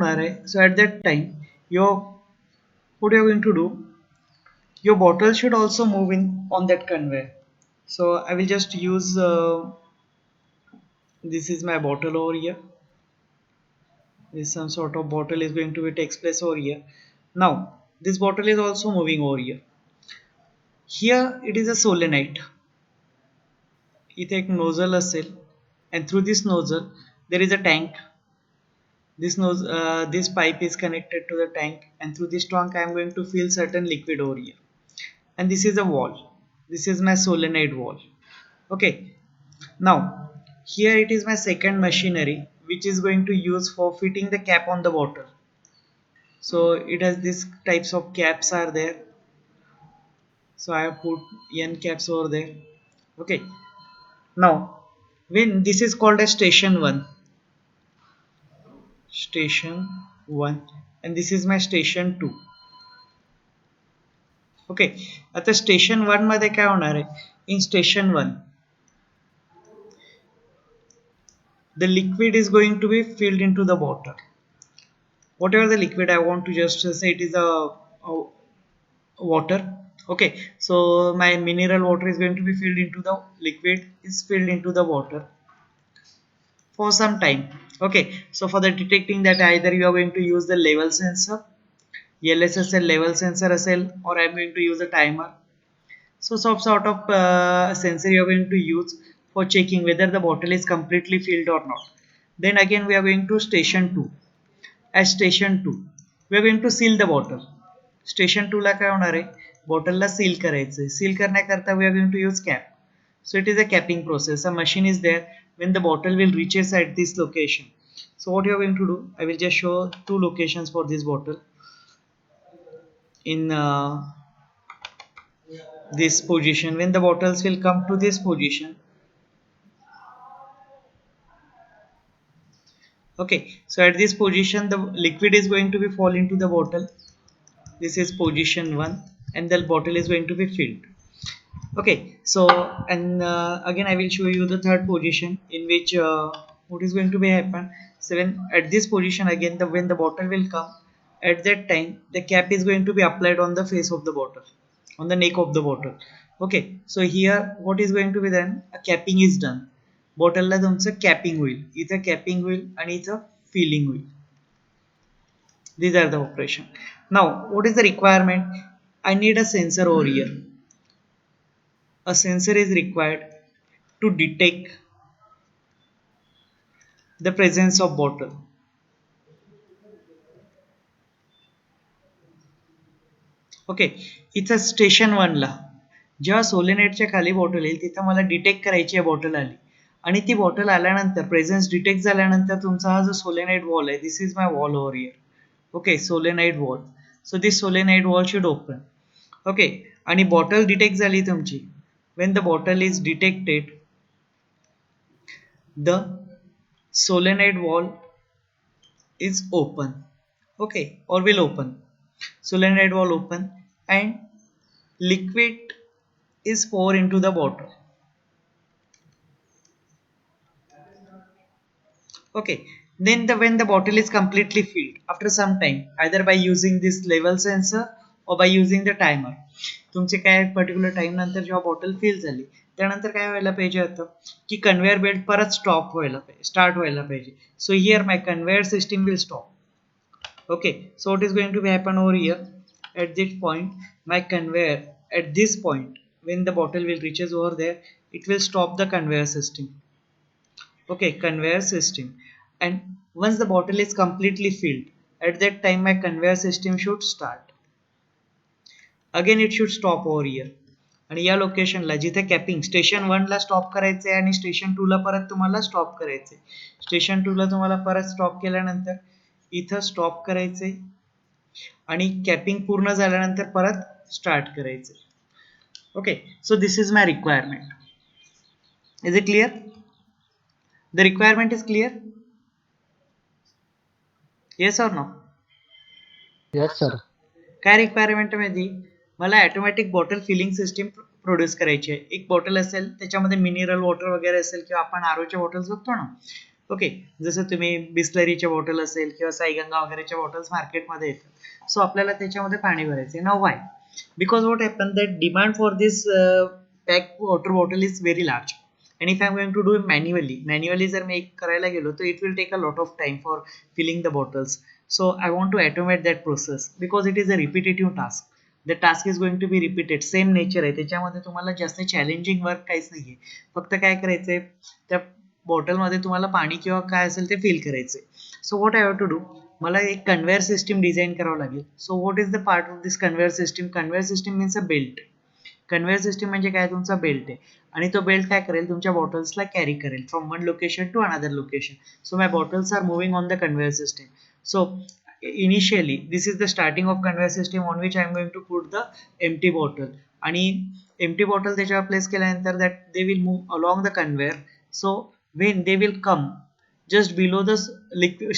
होणार आहे, so at that time your what you're going to do, your bottle should also move in on that conveyor. So I will just use this is my bottle over here. This some sort of bottle is going to be takes place over here. Now this bottle is also moving over here. Here it is a solenoid. इथे एक nozzle असेल and through this nozzle there is a tank. This pipe is connected to the tank, and through this tank I am going to fill certain liquid over here. And this is a wall. This is my solenoid wall. Okay. Now here it is my second machinery which is going to use for fitting the cap on the bottle. So it has these types of caps are there. So I have put n caps over there. Okay. Now when this is called as station 1, station 1, and this is my station 2. Okay. आता station 1 मध्ये काय होणार आहे, इन station 1 the liquid is going to be filled into the bottle. Whatever the liquid I want to just say it is a water. Okay, so my mineral water is going to be filled into the liquid is filled into the water for some time. Okay, so for the detecting that either you are going to use the level sensor, LSSL level sensor असेल, or I am going to use a timer. So some sort of sensor you are going to use for checking whether the bottle is completely filled or not. Then again we are going to station 2. At station 2 we are going to seal the bottle. Station 2 ला काय होणार आहे, बॉटलला seal करायचं. Seal करण्याकरता we are going to use cap. So it is a capping process. A machine is there when the bottle will reaches at this location. So what you are going to do, I will just show two locations for this bottle in this position. When the bottles will come to this position, okay, so at this position the liquid is going to be fall into the bottle. This is position 1 and the bottle is going to be filled. Okay, so and again I will show you the third position in which what is going to be happen. So when at this position again when the bottle will come, at that time the cap is going to be applied on the face of the bottle, on the neck of the bottle. Okay, so here what is going to be done, a capping is done. बॉटलला तुमचं capping होईल, इथं capping होईल आणि इथं filling होईल. These are the operation. Now what is the requirement, I need a sensor over here. A sensor is required to detect the presence of bottle. Okay, इथं station 1 ला जेव्हा सोलेनाइडच्या खाली बॉटल येईल तिथं मला डिटेक्ट करायची आहे बॉटल आली, आणि ती बॉटल आल्यानंतर प्रेझेन्स डिटेक्ट झाल्यानंतर तुमचा हा जो सोलेनाइड वॉल आहे, this is my wall over here. Okay, solenoid wall. So this solenoid valve should open. Okay, आणि बॉटल डिटेक्ट झाली तुमची. when the bottle is detected, the solenoid valve is open. Okay, or will open. Solenoid valve open and liquid is poured into the bottle. Okay, then when the bottle is completely filled after some time, either by using this level sensor or by using the timer, तुमचे काय particular time नंतर जेव्हा bottle fill झाली त्यानंतर काय व्हायला पाहिजे होतं की कन्व्हेअर बेल्ट परत स्टॉप व्हायला पाहिजे, स्टार्ट व्हायला पाहिजे. So here my conveyor system will stop. Okay, so what is going to happen over here, at this point my conveyor, at this point when the bottle will reaches over there, it will stop the conveyor system. Okay, conveyor system. And once the bottle is completely filled, at that time my conveyor system should start. Again it should stop over here. आणि या लोकेशनला जिथे capping station 1 ला stop करायचे आणि station 2 ला परत तुम्हाला stop करायचे. Station 2 ला तुम्हाला परत स्टॉप केल्यानंतर इथं स्टॉप करायचे आणि कॅपिंग पूर्ण झाल्यानंतर परत स्टार्ट करायचे. Okay, so this is my requirement. Is it clear? The requirement is clear? Yes और नो? Yes sir. काय रिक्वायरमेंट मध्ये मला automatic bottle filling system produce करायची आहे. एक बॉटल असेल त्याच्यामध्ये मिनरल वॉटर वगैरे असेल किंवा आपण आरोच्या बॉटल्स बघतो ना, ओके, जसं तुम्ही बिस्लरीच्या बॉटल असेल किंवा साईगंगा वगैरेच्या बॉटल्स मार्केटमध्ये येतात, सो आपल्याला त्याच्यामध्ये पाणी भरायचे. Now why? Because what happen that demand for this pack water bottle is very large. and if I'm going to do it manually जर मी करायला गेलो तर it will take a lot of time for filling the bottles. So I want to automate that process because it is a repetitive task. The task is going to be repeated, same nature आहे त्याच्यामध्ये, तुम्हाला जास्त challenging work काहीच नाहीये. फक्त काय करायचंय, त्या बॉटलमध्ये तुम्हाला पाणी किंवा काय असेल ते फिल करायचंय. So what I have to do, मला एक कन्व्हेअर सिस्टीम डिझाईन करावं लागेल. So what is the part of this conveyor system? Conveyor system means a belt. Conveyor system म्हणजे काय, तुमचा बेल्ट आहे आणि तो बेल्ट काय करेल, तुमच्या बॉटल्सला कॅरी करेल from one location to another location. So my bottles are moving on the conveyor system. So initially this is the starting of conveyor system on which I am going to put the empty bottle. आणि empty bottle त्याच्यावर place केल्यानंतर that they will move along the conveyor. So when they will come just below the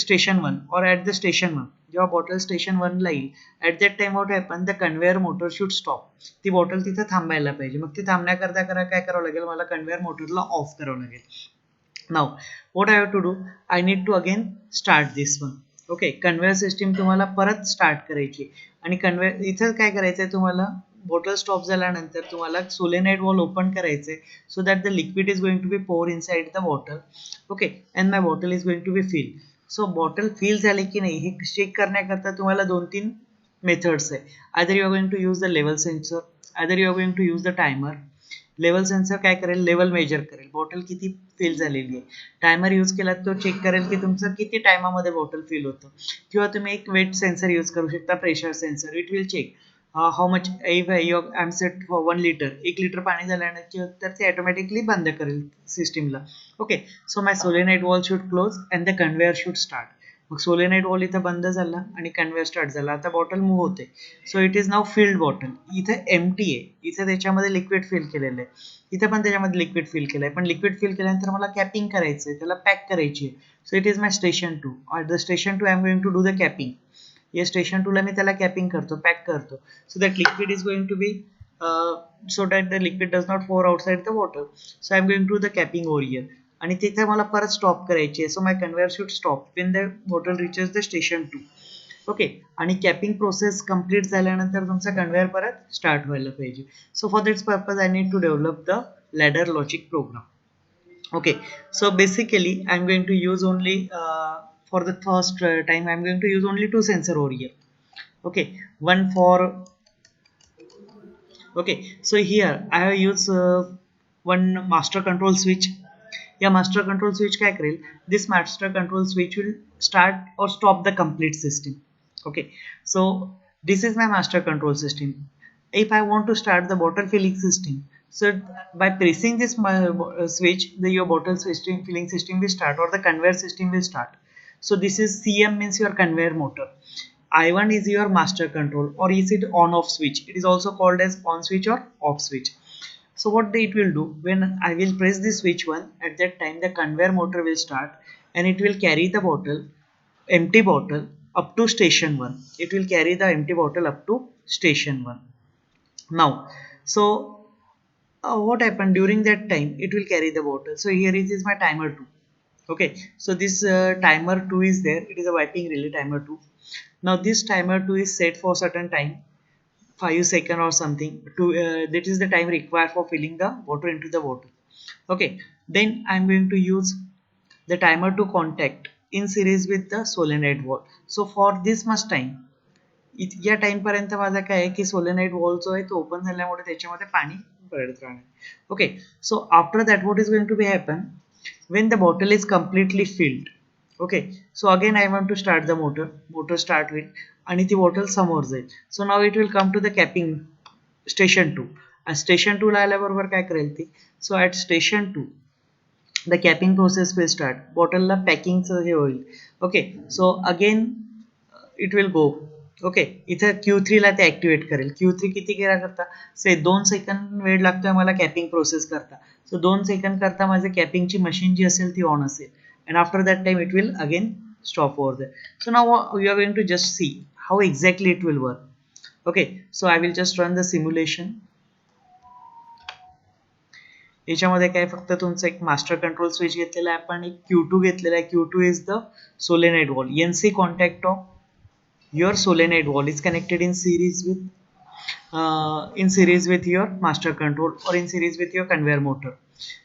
station 1 or at the station 1, जेव्हा bottle station 1 ला येईल, at that time what happen, the conveyor motor should stop. ती bottle तिथे थांबायला पाहिजे. मग ती थांबण्याकरता काय करावं लागेल, मला कन्व्हेअर मोटरला ऑफ करावं लागेल. नाव what I have to do, I need to again start this one. Okay, conveyor system तुम्हाला परत स्टार्ट करायची. आणि कन्व्हेअर इथं काय करायचंय, तुम्हाला बॉटल स्टॉप झाल्यानंतर तुम्हाला सोलेनाइड वॉल ओपन करायचंय, so that the liquid is going to be pour inside the bottle. Okay, and my bottle is going to be fill. So bottle fill झाली की नाही हे चेक करण्याकरता तुम्हाला 2-3 मेथड्स आहे. Either you are going to use the level sensor, either you are going to use the timer. Level sensor काय करेल, level measure करेल, bottle किती फिल झालेली आहे. टायमर यूज केला तो चेक करेल की तुमचं किती टायमामध्ये बॉटल फिल होतं. किंवा तुम्ही एक वेट सेन्सर यूज करू शकता, pressure sensor. It will check how much if you I set for 1 litre, 1 litre पाणी झाल्यानंतर तर ते ऑटोमॅटिकली बंद करेल सिस्टीमला. Okay, so my solenoid valve should close and the conveyor should start. मग सोलेनाइड वॉल इथं बंद झाला आणि कन्व्हेअर स्टार्ट झाला. आता बॉटल मूव्ह होते. So it is now field bottle. इथे एम्प्टी आहे, इथे त्याच्यामध्ये लिक्विड फिल केलेलं आहे, इथे पण त्याच्यामध्ये लिक्विड फिल केलं आहे. पण लिक्विड फिल केल्यानंतर मला कॅपिंग करायचं आहे, त्याला पॅक करायची आहे. So it is my station 2. At the station 2 I am going to do the capping. या स्टेशन 2 ला मी त्याला कॅपिंग करतो, पॅक करतो. So that liquid is going to be so that the liquid does not pour outside the water. So I am going to the capping over here. आणि तिथे मला परत स्टॉप करायची आहे. So my conveyor should stop when the bottle reaches the station 2. Okay, आणि capping process complete झाल्यानंतर तुमचा conveyor परत स्टार्ट व्हायला पाहिजे. So for this purpose I need to develop the ladder logic program. Okay, so basically I'm going to use only for the first time I'm going to use only 2 sensor over here. Okay, one for, okay, so here I have used one master control switch. या master control switch काय करेल, this master control switch will start or stop the complete system. Okay, so this is my master control system. If I want to start the bottle filling system, so by pressing this switch, your bottle system filling system will start or the conveyor system will start. So this is CM, means your conveyor motor. I1 is your master control, or is it on off switch. It is also called as on switch or off switch. So what it will do, when I will press the switch 1, at that time the conveyor motor will start and it will carry the bottle, empty bottle, up to station 1. It will carry the empty bottle up to station 1. Now, so what happened during that time, it will carry the bottle. So here is my timer 2. Okay, so this timer 2 is there. It is a wiping relay, timer 2. Now this timer 2 is set for certain time, 5 seconds or something, to that is the time required for filling the water into the bottle. Okay, then I am going to use the timer to contact in series with the solenoid valve. So for this much time, या time पर्यंत माझा काय आहे की solenoid wall जो आहे तो open झाल्यामुळे त्याच्यामध्ये पाणी पडत राहणार. Okay, so after that what is going to be happen, when the bottle is completely filled. Okay, so again I want to start the motor start होईल आणि ती बॉटल समोर जाईल. So now it will come to the capping station 2. आणि station 2 ला आल्याबरोबर काय करेल ती, so at station 2 the capping process will start. बॉटलला पॅकिंगचं हे होईल. Okay, so again it will go. Okay, इथं Q3 ला ते ऍक्टिव्हेट करेल. Q3 किती केला करता, से 2 सेकंद वेळ लागतोय मला कॅपिंग प्रोसेस करता. सो 2 सेकंद करता माझे कॅपिंगची मशीन जी असेल ती ऑन असेल. And after that time it will again stop over there. So now you are going to just see how exactly it will work. Okay, so I will just run the simulation. याच्यामध्ये काय फक्त तुमचं एक master control switch घेतलेला आहे आपण, एक Q2 घेतलेला आहे. Q2 is the solenoid wall. NC contact of your solenoid wall is connected in series with your master control or in series with your conveyor motor.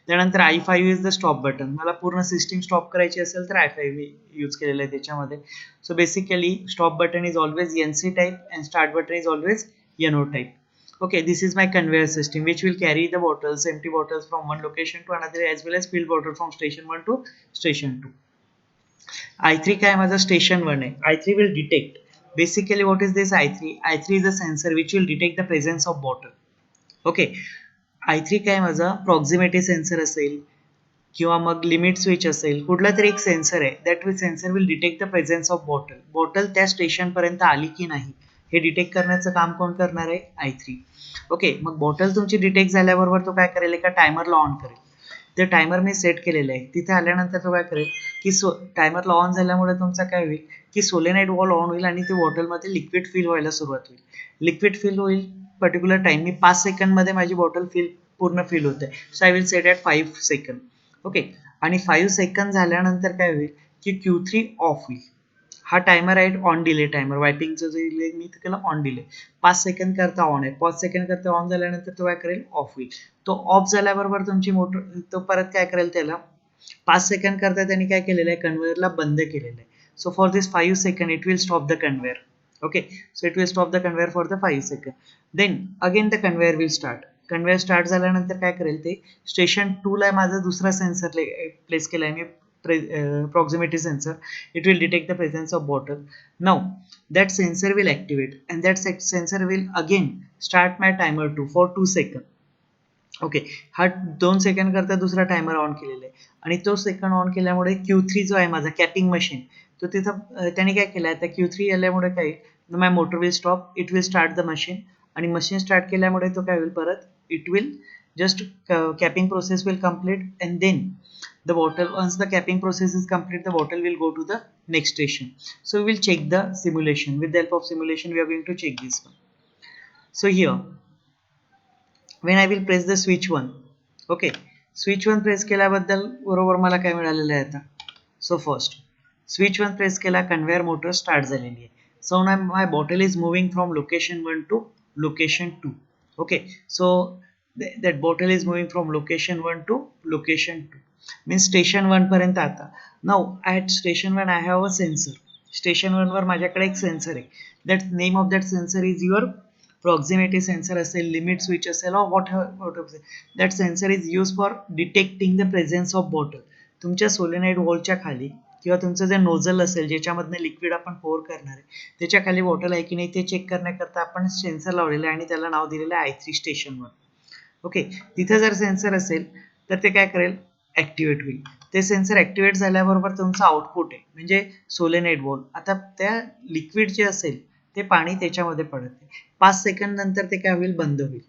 त्यानंतर I5 is the stop button. मला पूर्ण system stop करायची असेल तर I5 use केलेलं आहे त्याच्यामध्ये. So basically stop button is always NC type and start button is always NO type. Okay, this is my conveyor system which will carry the bottles, empty bottles from one location to another as well as filled bottle from station 1 to station 2. I3 काय माझा station 1 आहे. I3 will detect. Basically what is this I3? I3 is a sensor which will detect the presence of bottle. Okay. I3 काय माझा proximity sensor असेल किंवा मग limit switch असेल, कुठला तरी एक सेन्सर आहे. That will sensor will detect the presence of bottle. Bottle त्या स्टेशन पर्यंत आली की नाही हे डिटेक्ट करण्याचं काम कोण करणार आहे? I3. ओके, मग बॉटल तुमची डिटेक्ट झाल्याबरोबर तो काय करेल? एका टायमरला ऑन करेल. ते टायमर मी सेट केलेलं आहे. तिथे आल्यानंतर तो काय करेल की टायमरला ऑन झाल्यामुळे तुमचा काय होईल की सोलेनाइड वॉल ऑन होईल आणि ते बॉटलमध्ये लिक्विड फिल व्हायला सुरुवात होईल. लिक्विड फिल होईल पर्टिक्युलर टाइम. मी 5 सेकंडमध्ये माझी बॉटल पूर्ण फिल होते. So I will set at 5 second. Okay, आणि 5 सेकंड झाल्यानंतर काय होईल की Q3 ऑफ होईल. हा टायमर आहे ऑन डिले टायमर. वायपिंगचं जे डिले मी केलं ऑन डिले. 5 सेकंड करता ऑन आहे. 5 सेकंड करता ऑन झाल्यानंतर तो काय करेल? ऑफ होईल. तो ऑफ झाल्याबरोबर तुमची मोटर तो परत काय करेल? त्याला 5 सेकंड करता त्यांनी काय केलेलं आहे? कन्व्हेअरला बंद केलेलं आहे. सो for this 5 second it will stop the conveyor. Okay, so it will stop the conveyor for the 5 seconds. Then again the conveyor will start. Conveyor start झाल्यानंतर काय करेल? ते स्टेशन 2 ला माझा दुसरा सेन्सर प्लेस केलाय मी, proximity sensor. It will detect the presence of bottle. Now that sensor will activate and that sensor will again start my timer 2 for 2 seconds. Okay, हा 2 second करता दुसरा टायमर ऑन केलेला आहे आणि तो सेकंड ऑन केल्यामुळे Q3 जो आहे माझा कॅपिंग मशीन, तो तिथं त्याने काय केलं? आता Q3 आल्यामुळे काय my motor will stop. It will start the machine आणि मशीन स्टार्ट केल्यामुळे तो काय होईल? परत it will just capping process will complete and then the bottle, once the capping process is complete, the bottle will go to the next station. So we will check the simulation. With the help of simulation we are going to check this one. So here when I will press the switch 1, okay, switch 1 press केल्याबद्दल बरोबर मला काय मिळालेलं आहे आता? So first switch 1 press केला, conveyor motor start झालेली आहे. So now my bottle is moving from location 1 to location 2. Okay, so that bottle is moving from location 1 to location 2, means station 1 पर्यंत. आता now at station 1 I have a sensor. station 1 वर माझ्याकडे एक sensor आहे. that name of that sensor is your proximity sensor असेल, limit switch असेल, or whatever. that sensor is used for detecting the presence of bottle. तुमच्या solenoid वॉलच्या खाली किंवा तुमचं जे nozzle असेल ज्याच्यामधनं लिक्विड आपण पोर करणार आहे त्याच्या खाली बॉटल आहे की नाही ते चेक करण्याकरता आपण सेन्सर लावलेलं आहे आणि त्याला नाव दिलेलं आहे I3 स्टेशन 1. ओके, तिथे जर सेन्सर असेल तर ते काय करेल? ॲक्टिवेट होईल. ते सेन्सर ॲक्टिवेट झाल्याबरोबर तुमचं आउटपुट आहे म्हणजे सोलेनाइड वॉल. आता त्या लिक्विड जे असेल ते पाणी त्याच्यामध्ये पडत आहे. 5 सेकंड नंतर ते काय होईल? बंद होईल.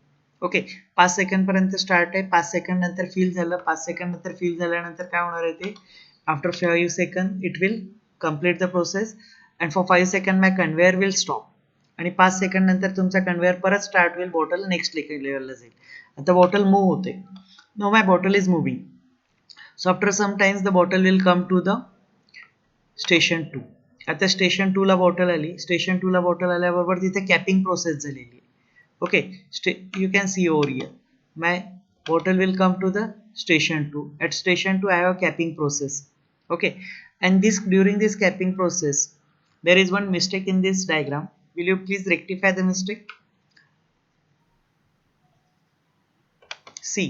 ओके, 5 सेकंड पर्यंत स्टार्ट आहे. 5 सेकंड नंतर फिल झालं. 5 सेकंड नंतर फिल झाल्यानंतर काय होणार आहे? ते after 5 second it will complete the process and for 5 second my conveyor will stop. आणि 5 सेकंड नंतर तुमचा कन्व्हेअर परत स्टार्ट होईल. बॉटल नेक्स्ट लेवलला जाईल. आता बॉटल मूव्ह होते. Now my bottle is moving. So after some times the bottle will come to the station 2. आता स्टेशन 2 ला बॉटल आली. स्टेशन 2 ला बॉटल आल्याबरोबर तिथे कॅपिंग प्रोसेस झालेली आहे. Okay, you can see over here my bottle will come to the station 2. At station 2 I have a capping process. Okay, and this during this capping process there is one mistake in this diagram. Will you please rectify the mistake? See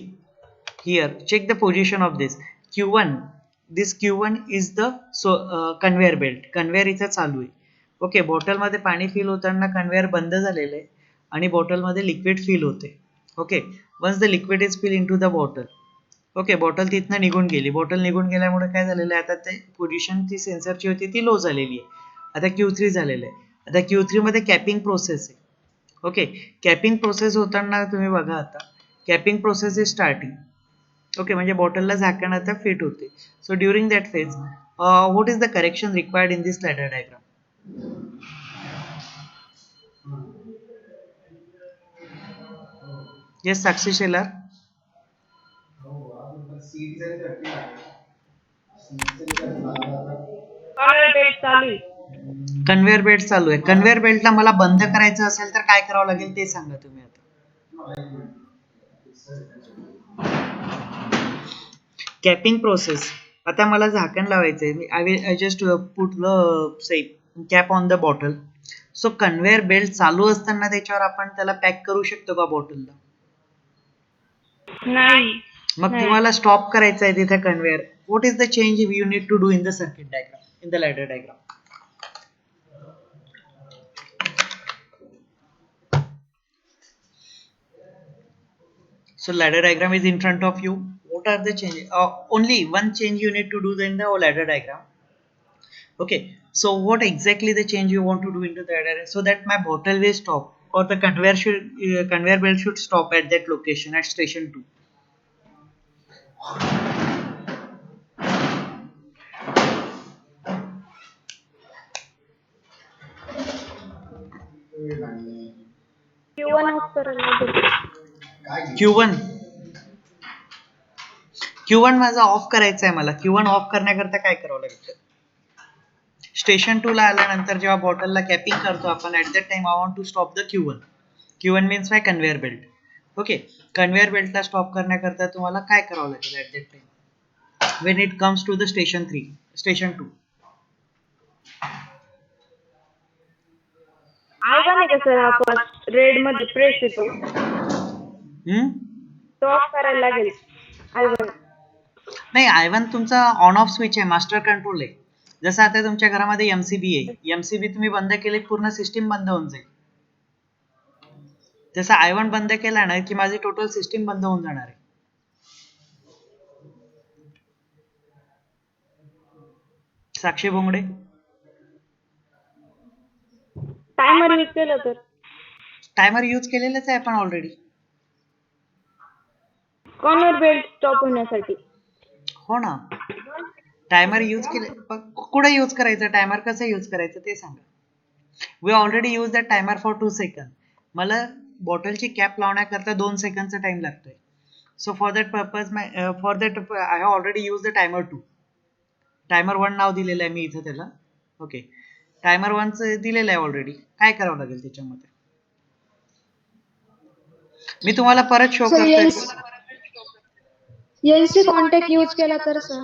here, check the position of this Q1. This Q1 is the conveyor belt. conveyor इथे चालू आहे. Okay, bottle मध्ये पाणी fill होताना conveyor बंद झालेलं आहे आणि बॉटल मध्ये लिक्विड फिल होते. Okay, once the liquid is fill into the bottle. Okay, bottle तिथनं निघून गेली. बॉटल निघून गेल्यामुळे काय झालेलं आहे? आता ते पोझिशन ती सेन्सरची होती ती लो झालेली आहे. आता Q3 झालेलं आहे. आता Q3 मध्ये कॅपिंग प्रोसेस आहे. ओके, कॅपिंग प्रोसेस होताना तुम्ही बघा आता capping process is starting. Okay, म्हणजे बॉटलला झाकण आता फिट होते. So during that phase what is the correction required in this ladder diagram? Yes, Sakshi Shelar. Conveyor belt चालू आहे. कन्व्हेअर बेल्ट चालू आहे. कन्व्हेअर बेल्टला मला बंद करायचं असेल तर काय करावं लागेल ते सांगा तुम्ही आता. Capping process. आता मला झाकण लावायचंय. आय जस्ट पुट द से cap on the bottle. So conveyor belt चालू असताना त्याच्यावर आपण त्याला पॅक करू शकतो का बॉटलला? नाही. मग तुम्हाला स्टॉप करायचं आहे तिथे conveyor. What is the change you need to do in the circuit diagram, in the ladder diagram? So ladder diagram is in front of you. What are the changes? Only one change you need to do in the ladder diagram. Okay. So what exactly the change you want to do into the ladder so that my bottle will stop or the conveyor belt should stop at that location at station 2. Q1 of करायला लागेल. Q1 Q1 माझा of करायचा आहे मला. Q1 of करण्याकरता काय करावं लागेल? स्टेशन 2 ला आल्यानंतर जेव्हा बॉटलला कॅपिंग करतो आपण at that time I want to stop the Q1. Q1 means my conveyor belt. Okay. Conveyor बेल्टला स्टॉप करण्याकरता तुम्हाला काय करावं लागेल at that time when it comes to the station 3, station 2? I1 आहे का सर आपण रेड मध्ये प्रेस येतो तो ऑफ करायला लागेल. I1 नाही, I1 तुमचा ऑन ऑफ स्विच आहे, मास्टर कंट्रोल आहे. जसं आता तुमच्या घरामध्ये एमसीबी आहे, एमसीबी तुम्ही बंद केले पूर्ण सिस्टीम बंद होऊन जाईल. जसं I1 बंद केला ना की माझी टोटल सिस्टीम बंद होऊन जाणार आहे. साक्षी बोंगडे, टायमर यूज केलं तर टायमर यूज केलेलंच आहे आपण ऑलरेडी. कॉन्वेयर बेल्ट स्टॉप होण्यासाठी. हो ना, टायमर यूज केले. कुठे यूज करायचं टायमर, कसं यूज करायचं ते सांगा. We already use the timer for 2 second. मला बॉटलची कॅप लावण्याकरता 2 सेकंडचा टाइम लागतोय. So for that purpose I have already use the timer 2. Timer 1 नाव दिलेलं आहे मी इथं त्याला. ओके, टायमर 1 दिलेलं आहे ऑलरेडी. काय करावं लागेल त्याच्यामध्ये? मी तुम्हाला परत शो करतोय. एनसी कॉन्टॅक्ट यूज केला तर सर?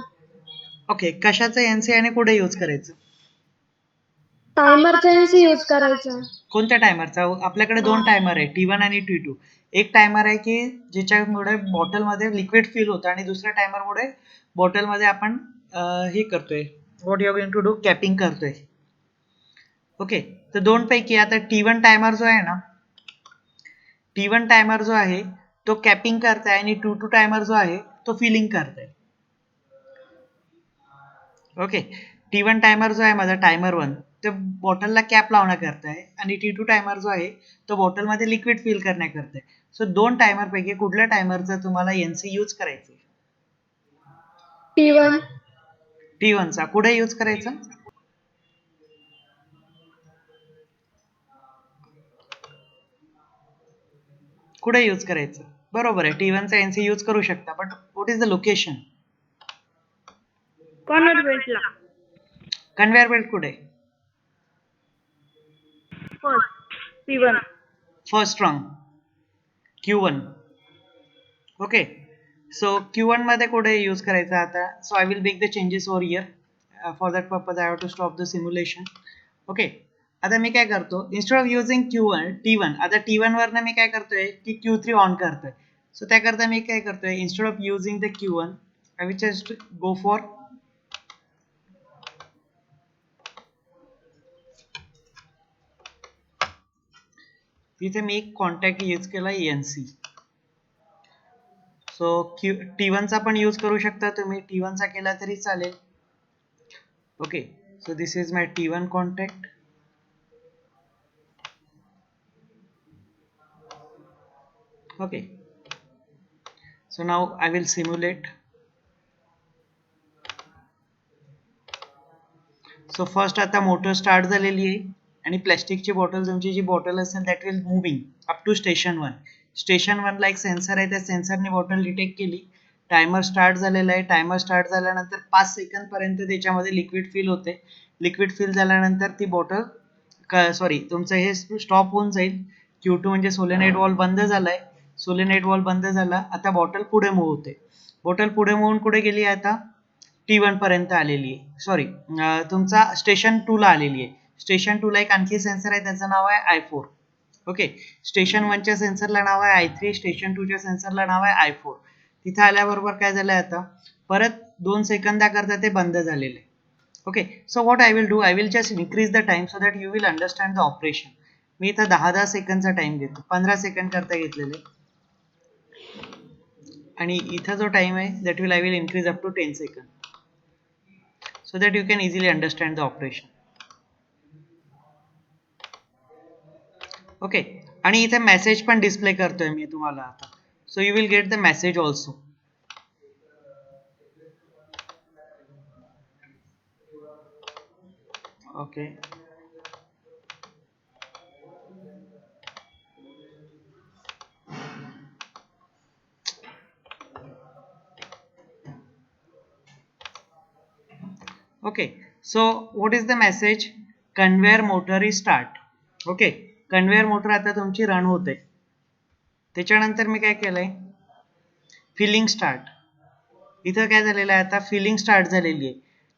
ओके, कशाचं एनसी आणि कुठे यूज करायचं? टायमरचा एनसी यूज करायचा. कोणत्या टायमरचा? आपल्याकडे 2 टायमर आहे, T1 आणि T2. एक टायमर आहे की ज्याच्यामुळे बॉटलमध्ये लिक्विड फिल होतं आणि दुसऱ्या टायमरमुळे बॉटलमध्ये आपण हे करतोय, what you are going to do, capping करतोय. ओके, तर 2 पैकी आता T1 टायमर जो आहे ना, T1 टायमर जो आहे तो कॅपिंग करताय आणि T2 टायमर जो आहे तो फिलिंग करताय. ओके, T1 टायमर जो आहे माझा टायमर 1 तो बॉटलला कॅप लावण्याकरता आहे आणि T2 टायमर जो आहे तो बॉटलमध्ये लिक्विड फिल करण्याकरता आहे. सो 2 टायमर पैकी कुठल्या टायमरचा तुम्हाला एनसी यूज करायचं? T1. T1 चा कुठे यूज करायचा? कुठे यूज करायचं? बरोबर आहे, T1 चा एनसी यूज करू शकता, but what is the location? Conveyor बेल्टला. कन्व्हेअर बेल्ट कुठे? First P1. First wrong, Q1. Okay, so Q1 मध्ये कुठे यूज करायचा आता? So I will make the changes over here. For that purpose I have to stop the simulation. Okay, आता मी काय करतो, इन्स्टेड ऑफ युजिंग T1, आता T1 वरनं मी काय करतोय की Q3 ऑन करतोय. सो त्याकरता मी काय करतोय, instead of using the Q1 I will just go for तिथे मी एक कॉन्टॅक्ट यूज केला एनसी. सो T1 चा पण यूज करू शकता तुम्ही, T1 चा केला तरी चालेल. Okay, so this is my T1 contact. Okay, so now I will simulate. So first आता मोटर स्टार्ट झालेली आहे आणि प्लॅस्टिकची बॉटल, तुमची जी बॉटल असेल that will moving up to station 1. Station 1 ला एक सेन्सर आहे, त्या सेन्सरने बॉटल डिटेक्ट केली. टायमर स्टार्ट झालेला आहे. टायमर स्टार्ट झाल्यानंतर 5 सेकंद पर्यंत त्याच्यामध्ये लिक्विड फिल होते. लिक्विड फिल झाल्यानंतर ती बॉटल सॉरी तुमचं हे स्टॉप होऊन जाईल. Q2 म्हणजे सोलेनाइड वॉल्व बंद झालाय. सोलेनाइड वॉल्व बंद झाला. आता बॉटल पुढे मूव्ह होते. बॉटल पुढे मूव्ह कुठे गेली आहे आता T1 पर्यंत आलेली आहे. सॉरी तुमचा स्टेशन 2 ला आलेली आहे. स्टेशन 2 ला एक आणखी सेन्सर आहे, त्याचं नाव आहे I4. ओके, स्टेशन 1 च्या सेन्सरला नाव आहे I3, स्टेशन 2 च्या सेन्सरला नाव आहे I4. तिथे आल्याबरोबर काय झालंय आता परत 2 सेकंदाकरता ते बंद झालेले. Okay, so what I will do, I will just increase the time so that you will understand the operation. मी इथं 10 सेकंदचा टाइम घेतो, 15 सेकंद करता घेतलेले, आणि इथं जो टाइम आहे that will I will increase up to 10 second so that you can easily understand the operation. Okay, आणि इथे मेसेज पण डिस्प्ले करतोय मी तुम्हाला आता, so you will get the message also. Okay, okay, so what is the message, conveyor motor is start. Okay, conveyor motor आता तुमची run होते. त्याच्यानंतर मी काय केलंय, फिलिंग स्टार्ट. इथं काय झालेलं आहे आता फिलिंग स्टार्ट झालेली आहे.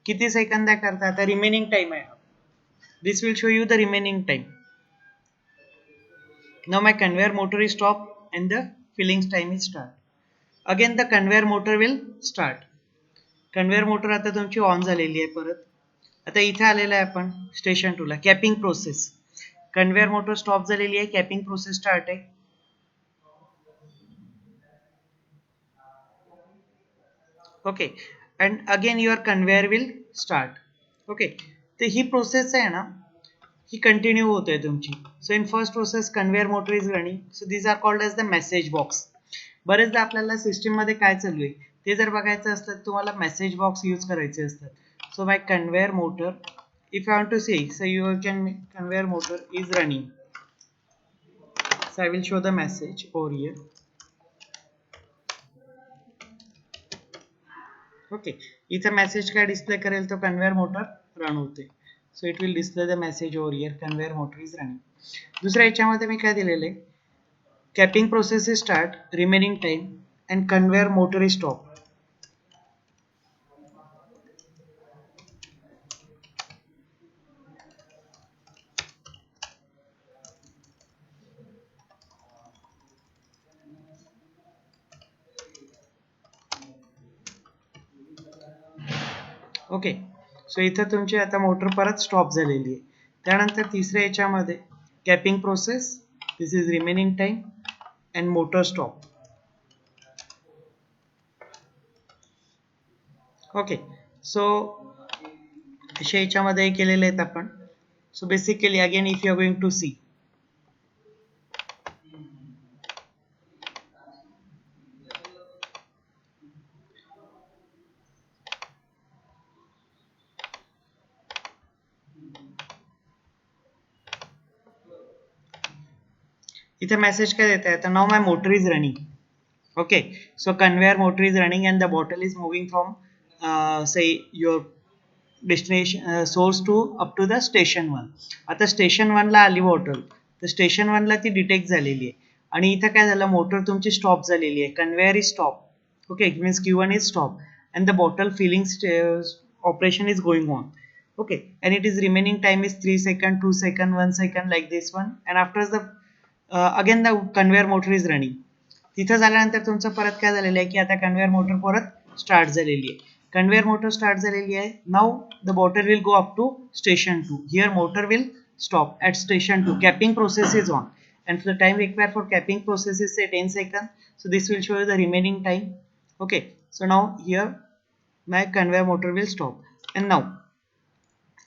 किती सेकंदा करता आता रिमेनिंग टाइम आहे. This will show you the remaining time. Now my conveyor motor is stopped and the filling time is start. Again the conveyor motor will start. Conveyor motor आता तुमची on झालेली आहे परत. आता इथे आलेलं आहे आपण स्टेशन 2 ला. Capping process, conveyor motor stop झालेली आहे, कॅपिंग प्रोसेस स्टार्ट आहे. Okay, and again your conveyor will start. Okay, तर ही प्रोसेस आहे ना, ही कंटिन्यू होते तुमची. So in first process conveyor motor is running, so these are called as the message box. बरेचदा आपल्याला सिस्टीम मध्ये काय चालू आहे ते जर बघायचं असतं तुम्हाला मेसेज बॉक्स यूज करायचे असतात. So my conveyor motor, if you want to see, so you can conveyor motor is running, so I will show the message over here. Okay, इथे मेसेज काय डिस्प्ले करेल तो कन्व्हेअर मोटर रन होते. So it will display the message over here, conveyor motor is running. दुसऱ्या याच्यामध्ये मी काय दिलेलं आहे, capping process is start, remaining time, and conveyor motor is stop. Okay, सो इथं तुमची आता मोटर परत स्टॉप झालेली आहे. त्यानंतर तिसऱ्या याच्यामध्ये capping process, this is remaining time and motor stop. Okay, so अशा याच्यामध्ये केलेले आहेत आपण. So basically again if you are going to see, इथे मेसेज काय देत आहे आता, now my motor is running. Okay, so conveyor motor is running and the bottle is moving from say your destination source to up to the station 1. आता station 1 ला आली bottle, तर station 1 ला ती detect झालेली आहे, आणि इथं काय झालं, मोटर तुमची स्टॉप झालेली आहे, conveyor is stop. Okay, it means Q1 is stop and the bottle filling operation is going on. Okay, and it is remaining time is 3 second, 2 second, 1 second, like this one, and after the again the conveyor motor is running. तिथं झाल्यानंतर तुमचं परत काय झालेलं आहे की आता conveyor motor परत स्टार्ट झालेली आहे. कन्व्हेअर मोटर स्टार्ट झालेली आहे. Now the bottle will go up to station 2. Here motor will stop at station 2. Capping process is on, and the time required for capping process is say 10 seconds. So this will show you the remaining time. Okay, so now here my conveyor motor will stop, and now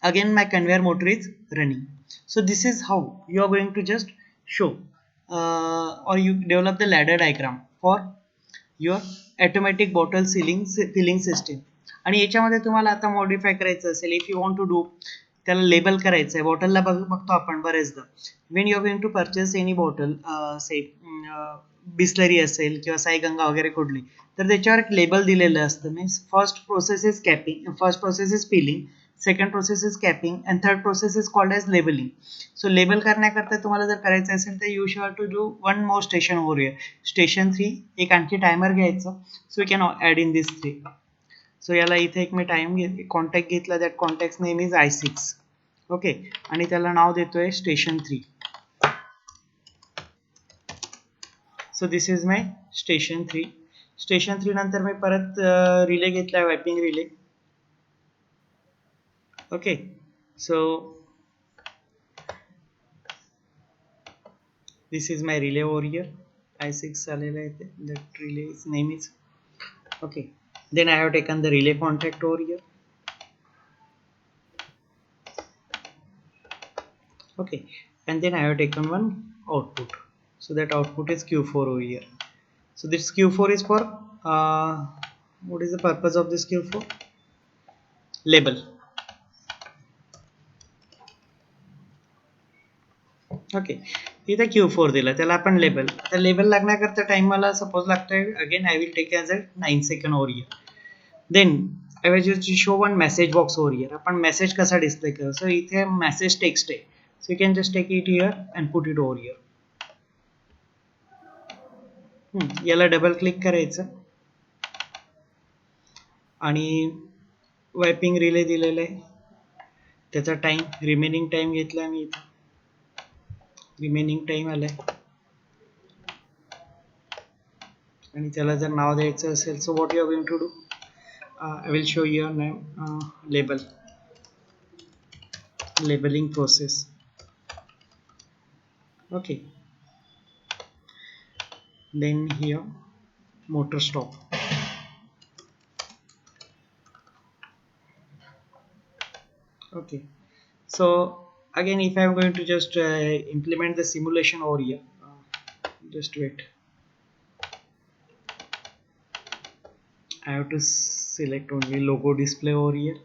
again my conveyor motor is running. So this is how you are going to just show or you develop the ladder diagram for your automatic bottle filling system. आणि याच्यामध्ये तुम्हाला आता modify करायचं असेल, if you want to do, त्याला label करायचं आहे. बॉटलला बघतो आपण बरेचदा, when you are going to purchase any bottle, say Bisleri असेल किंवा साईगंगा वगैरे कुठली, तर त्याच्यावर एक लेबल दिलेलं असतं. Means first process is capping, first process is filling, second process is capping and third process is called as labelling. So label करण्याकरता तुम्हाला जर करायचं असेल तर you sure to do one more station over here, station 3. एक आणखी timer घ्यायचं. So you can add in this 3. सो याला इथे एक मी टाइम कॉन्टॅक्ट घेतला. That contact name is I6. Okay, आणि त्याला नाव देतोय station 3. So this is my station 3. Station 3 नंतर मी परत रिले घेतला, wiping relay. Okay, so this is my relay over here. I6 आलेला आहे ते. That relay is name is okay. Then I have taken the relay contact over here. Okay, and then I have taken one output. So that output is Q4 over here. So this Q4 is for what is the purpose of this Q4? Label. Okay, इथे Q4 दिला, त्याला आपण label. आता label लागण्याकरता time मला suppose लागतोय, again I will take as a 9 second over here. Then I will just show one message box over here. आपण message कसा display करू. सो इथे मेसेज टेक्स्ट आहे. So you can just take it here and put it over here. याला double click करायचं आणि वायपिंग relay दिलेलं आहे. त्याचा टाइम रिमेनिंग टाइम घेतला मी इथे. रिमेनिंग टाइम आलाय आणि त्याला जर नाव द्यायचं असेल, so what you are going to do, I will show you a name, label, labeling process. Okay, then here motor stop. Okay, so again if I am going to just implement the simulation over here, just wait, I have to select only logo display over here,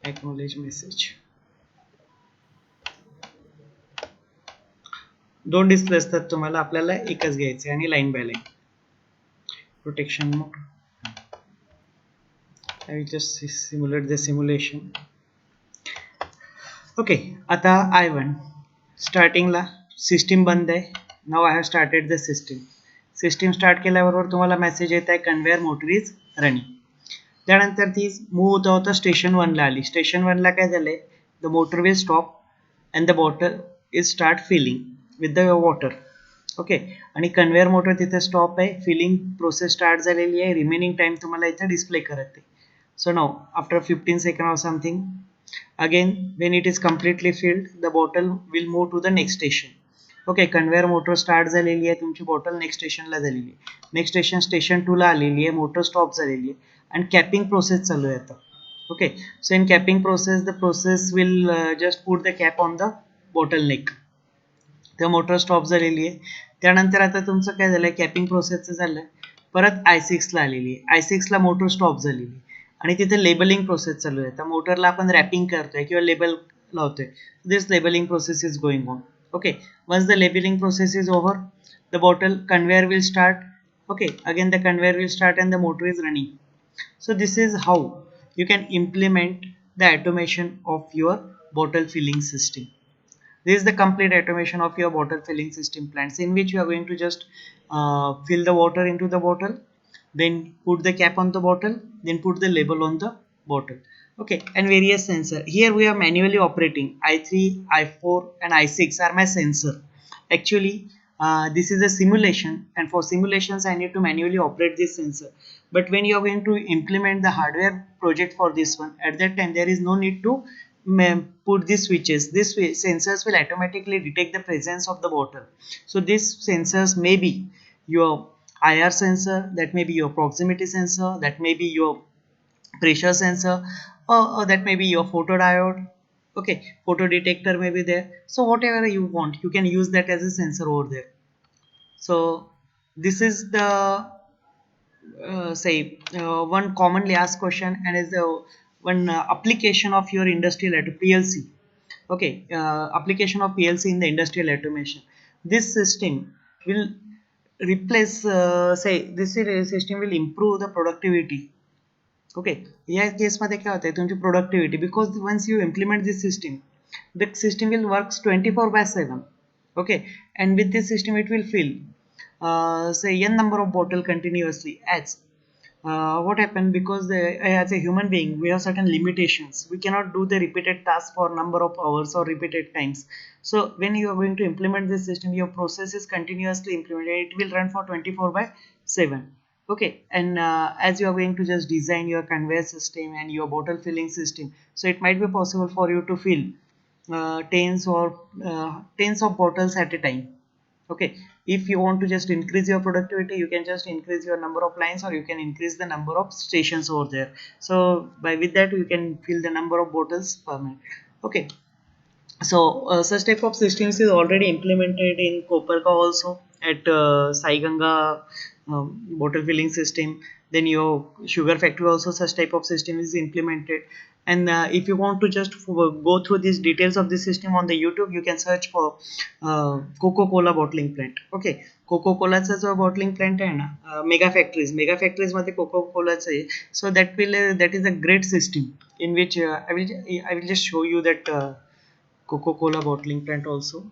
acknowledge message. दोन display असतात तुम्हाला, आपल्याला एकच घ्यायचं आणि line by line. Protection mode. I will just simulate the simulation. Okay, आता I1 स्टार्टिंगला system बंद आहे. Now I have started the system. System start केल्याबरोबर तुम्हाला मेसेज येत आहे कन्व्हेअर मोटर इज रनिंग. त्यानंतर ती मूव्ह होता होता स्टेशन 1 ला आली. स्टेशन 1 ला काय झालंय, the motor will stop and the bottle is start filling with the water. Okay, आणि कन्व्हेअर मोटर तिथे स्टॉप आहे. फिलिंग प्रोसेस स्टार्ट झालेली आहे. रिमेनिंग टाइम तुम्हाला इथे डिस्प्ले करत आहे. So now after 15 second or something, again when it is completely filled, the bottle will move to the next station. Okay, conveyor motor start झालेली आहे. तुमची बॉटल नेक्स्ट स्टेशनला झालेली आहे. नेक्स्ट स्टेशन स्टेशन 2 ला आलेली आहे. मोटर स्टॉप झालेली आहे आणि कॅपिंग प्रोसेस चालू आहे आता. Okay, so in capping process the process will just put the cap on the bottle नेक. तर मोटर स्टॉप झालेली आहे. त्यानंतर आता तुमचं काय झालंय, कॅपिंग प्रोसेसचं झालंय. परत I6 ला आलेली आहे. I6 ला मोटर स्टॉप झालेली आहे आणि तिथे लेबलिंग प्रोसेस चालू आहे. तर मोटरला आपण रॅपिंग करतोय किंवा लेबल लावतोय. This labelling process is going on. Okay, once the labeling process is over, the bottle conveyor will start. Okay, again the conveyor will start and the motor is running. So this is how you can implement the automation of your bottle filling system. This is the complete automation of your bottle filling system plants, in which you are going to just fill the water into the bottle, then put the cap on the bottle, then put the label on the bottle. Okay, and various sensor. Here we are manually operating. I3, I4 and I6 are my sensor. Actually this is a simulation, and for simulations I need to manually operate this sensor. But when you are going to implement the hardware project for this one, at that time there is no need to put these switches. These sensors will automatically detect the presence of the bottle. So these sensors may be your IR sensor, that may be your proximity sensor, that may be your pressure sensor, or that may be your photodiode. Okay, photo detector may be there. So whatever you want, you can use that as a sensor over there. So this is the one commonly asked question, and is the one application of your industrial PLC. Okay, application of PLC in the industrial automation. This system will replace, say this system will improve the productivity. Okay, या केसमध्ये काय होतं तुमची productivity, because once you implement this system, the system will works 24/7. Okay, and with this system it will fill say n number of bottle continuously. As what happened, because as a human being we have certain limitations, we cannot do the repeated task for number of hours or repeated times. So when you are going to implement this system, your process is continuously implemented, it will run for 24/7. Okay, and as you are going to just design your conveyor system and your bottle filling system, so it might be possible for you to fill tens of bottles at a time. Okay, if you want to just increase your productivity, you can just increase your number of lines, or you can increase the number of stations over there. So by with that you can fill the number of bottles per minute. Okay, so such type of systems is already implemented in Koparka also, at Sai Ganga bottle filling system. Then your sugar factory also such type of system is implemented. And if you want to just go through these details of the system on the YouTube, you can search for Coca-Cola bottling plant. Okay, Coca-Colaचा जो bottling plant आहे ना, mega factories मध्ये Coca-Colaचं आहे. So that is a great system in which I will just show you that Coca-Cola bottling plant also.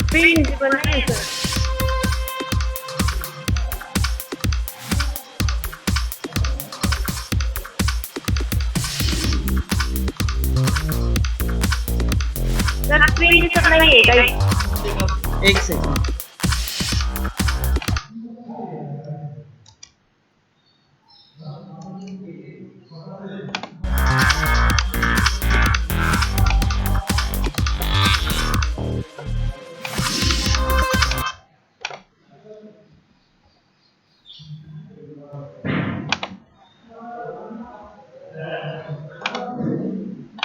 Screen visible नाही sir. Sir screen दिसत नाहीये काही. एक सेकंड.